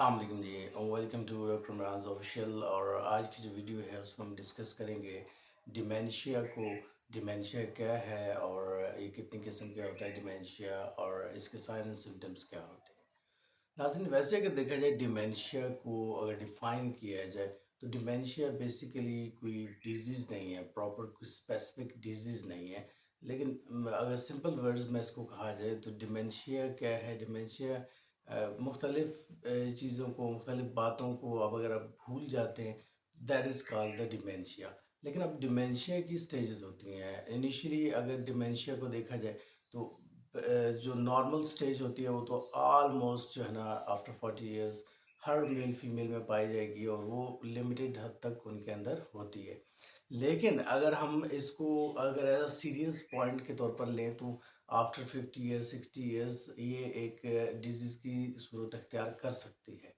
السلام علیکم جی، welcome to doctor عمرانز official. اور آج کی جو ویڈیو ہے اس میں ہم ڈسکس کریں گے ڈیمینشیا کو۔ ڈیمینشیا کیا ہے اور یہ کتنی قسم کا ہوتا ہے ڈیمینشیا، اور اس کے سائن اینڈ سمٹمز کیا ہوتے ہیں۔ ناظرین، ویسے اگر دیکھا جائے ڈیمینشیا کو اگر ڈیفائن کیا جائے تو ڈیمینشیا بیسیکلی کوئی ڈیزیز نہیں ہے، پراپر کوئی اسپیسیفک ڈیزیز نہیں ہے، لیکن اگر سمپل ورڈز میں اس کو کہا جائے تو ڈیمینشیا کیا ہے؟ ڈیمینشیا مختلف چیزوں کو، مختلف باتوں کو اب اگر آپ بھول جاتے ہیں، دیٹ از کال دا ڈیمینشیا۔ لیکن اب ڈیمینشیا کی سٹیجز ہوتی ہیں۔ انیشلی اگر ڈیمینشیا کو دیکھا جائے تو جو نارمل سٹیج ہوتی ہے وہ تو آلموسٹ جو ہے نا آفٹر 40 ایئرز ہر میل فیمیل میں پائی جائے گی، اور وہ لمیٹڈ حد تک ان کے اندر ہوتی ہے۔ لیکن اگر ہم اس کو اگر ایز اے سیریس پوائنٹ کے طور پر لیں تو آفٹر 50 ایئرز 60 ایئرز یہ ایک ڈیزیز کی صورت اختیار کر سکتی ہے۔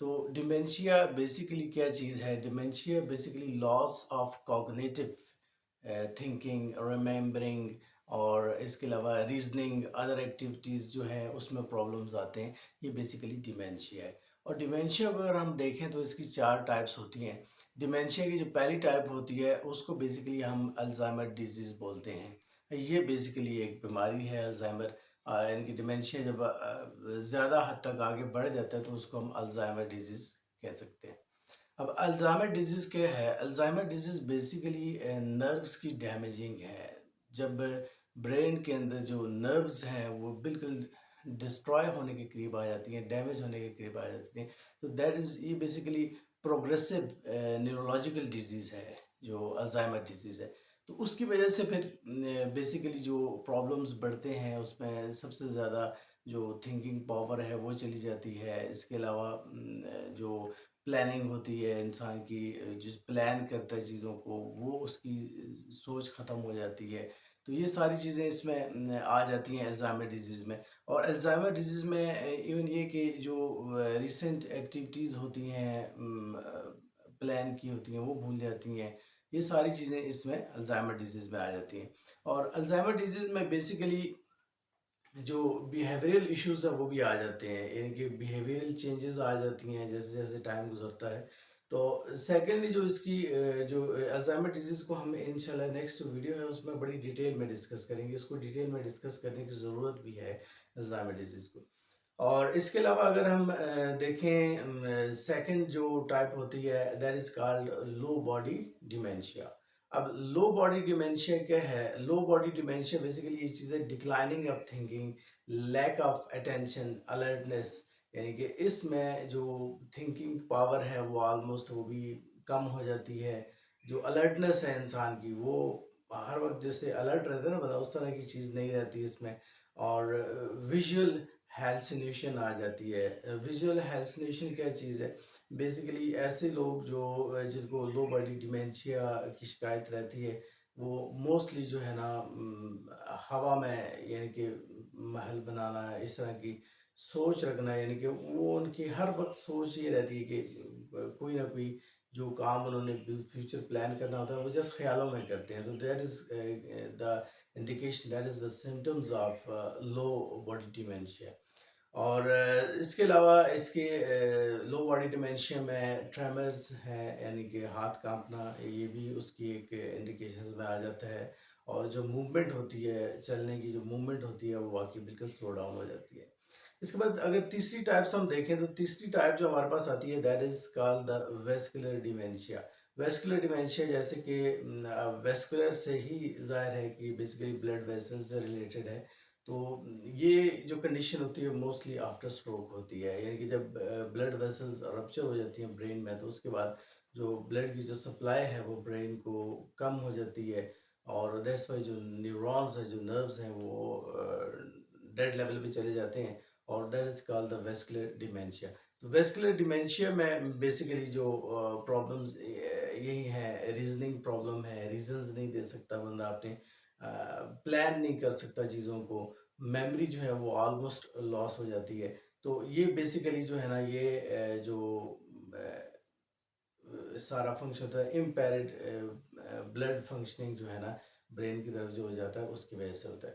تو ڈیمینشیا بیسیکلی کیا چیز ہے؟ Dementia basically loss of cognitive thinking, remembering, اور اس کے علاوہ ریزننگ، ادر ایکٹیویٹیز جو ہیں اس میں پرابلمز آتے ہیں، یہ بیسیکلی ڈیمینشیا ہے۔ اور ڈیمینشیا کو اگر ہم دیکھیں تو اس کی 4 ٹائپس ہوتی ہیں۔ ڈیمینشیا کی جو پہلی ٹائپ ہوتی ہے اس کو بیسیکلی ہم الزائمر ڈیزیز بولتے ہیں۔ یہ بیسیکلی ایک بیماری ہے الزائمر، یعنی کہ ڈیمینشیا جب زیادہ حد تک آگے بڑھ جاتا ہے تو اس کو ہم الزائمر ڈیزیز کہہ سکتے ہیں۔ اب الزائمر ڈیزیز کیا ہے؟ الزائمر ڈیزیز بیسیکلی نروز کی ڈیمیجنگ ہے۔ جب برین کے اندر جو نروز ہیں وہ بالکل ڈسٹرائے ہونے کے قریب آ جاتی ہیں، ڈیمیج ہونے کے قریب آ جاتی ہیں، تو یہ بیسیکلی پروگریسو نیورولوجیکل ڈیزیز ہے جو الزائمر ڈیزیز ہے۔ تو اس کی وجہ سے پھر بیسیکلی جو پرابلمز بڑھتے ہیں اس میں سب سے زیادہ جو تھنکنگ پاور ہے وہ چلی جاتی ہے۔ اس کے علاوہ جو پلاننگ ہوتی ہے انسان کی، جس پلان کرتا ہے چیزوں کو، وہ اس کی سوچ ختم ہو جاتی ہے۔ تو یہ ساری چیزیں اس میں آ جاتی ہیں الزائمر ڈیزیز میں۔ اور الزائمر ڈیزیز میں ایون یہ کہ جو ریسنٹ ایکٹیویٹیز ہوتی ہیں پلان کی ہوتی ہیں وہ بھول جاتی ہیں، یہ ساری چیزیں اس میں الزائمر ڈیزیز میں آ جاتی ہیں۔ اور الزائمر ڈیزیز میں بیسیکلی جو بیہیویئرل ایشوز ہیں وہ بھی آ جاتے ہیں، یعنی کہ بیہیویئرل چینجز آ جاتی ہیں جیسے جیسے ٹائم گزرتا ہے۔ تو سیکنڈلی جو اس کی جو الزائمر ڈیزیز کو ہم انشاءاللہ نیکسٹ ویڈیو ہے اس میں بڑی ڈیٹیل میں ڈسکس کریں گے، اس کو ڈیٹیل میں ڈسکس کرنے کی ضرورت بھی ہے الزائمر ڈیزیز کو۔ اور اس کے علاوہ اگر ہم دیکھیں سیکنڈ جو ٹائپ ہوتی ہے that is called Lewy body dementia. اب لو باڈی ڈیمینشیا کیا ہے؟ لو باڈی ڈیمینشیا بیسیکلی یہ چیز ہے declining of thinking, lack of attention, alertness, یعنی کہ اس میں جو تھنکنگ پاور ہے وہ آلموسٹ وہ بھی کم ہو جاتی ہے۔ جو الرٹنس ہے انسان کی وہ ہر وقت جیسے الرٹ رہتا ہے نا بندہ، اس طرح کی چیز نہیں رہتی اس میں۔ اور ویژول ہیلسینیشن آ جاتی ہے۔ ویژول ہیلسینیشن کیا چیز ہے؟ بیسیکلی ایسے لوگ جو جن کو لو باڈی ڈیمینشیا کی شکایت رہتی ہے وہ موسٹلی جو ہے نا ہوا میں، یعنی کہ محل بنانا، اس طرح کی سوچ رکھنا، یعنی کہ وہ ان کی ہر وقت سوچ یہ رہتی ہے کہ کوئی نہ کوئی جو کام انہوں نے فیوچر پلان کرنا ہوتا ہے وہ جسٹ خیالوں میں کرتے ہیں۔ تو that is the indication, that is the symptoms of Lewy body dementia. اور اس کے علاوہ اس کے لو باڈی ڈیمینشیا میں ٹریمرز ہے، یعنی کہ ہاتھ کانپنا، یہ بھی اس کی ایک انڈیکیشنز میں آ جاتا ہے۔ اور جو موومنٹ ہوتی ہے، چلنے کی جو موومنٹ ہوتی ہے وہ واقعی بالکل سلو ڈاؤن ہو جاتی ہے۔ اس کے بعد اگر تیسری ٹائپس ہم دیکھیں تو تیسری ٹائپ جو ہمارے پاس آتی ہے that is call the vascular ڈیمینشیا۔ Vascular ڈیمینشیا جیسے کہ ویسکولر سے ہی ظاہر ہے کہ بیسیکلی بلڈ ویسل سے ریلیٹڈ ہے۔ تو یہ جو کنڈیشن ہوتی ہے موسٹلی آفٹر سٹروک ہوتی ہے، یعنی کہ جب بلڈ ویسلز رپچر ہو جاتی ہیں برین میں تو اس کے بعد جو بلڈ کی جو سپلائی ہے وہ برین کو کم ہو جاتی ہے، اور دیٹس وائی جو نیورونز ہیں، جو نروز ہیں، وہ ڈیڈ لیول پہ چلے جاتے ہیں، اور that is call the vascular ڈیمینشیا۔ تو ویسکولر ڈیمینشیا میں بیسیکلی جو پرابلمز یہی ہیں، ریزننگ پرابلم ہے، ریزنز نہیں دے سکتا بندہ، اپنے پلان نہیں کر سکتا چیزوں کو، میموری جو ہے وہ آلموسٹ لاس ہو جاتی ہے۔ تو یہ بیسیکلی جو ہے نا یہ جو سارا فنکشن ہوتا ہے امپیرڈ بلڈ فنکشننگ جو ہے نا برین کی طرف جو ہو جاتا ہے اس کی وجہ سے ہوتا ہے۔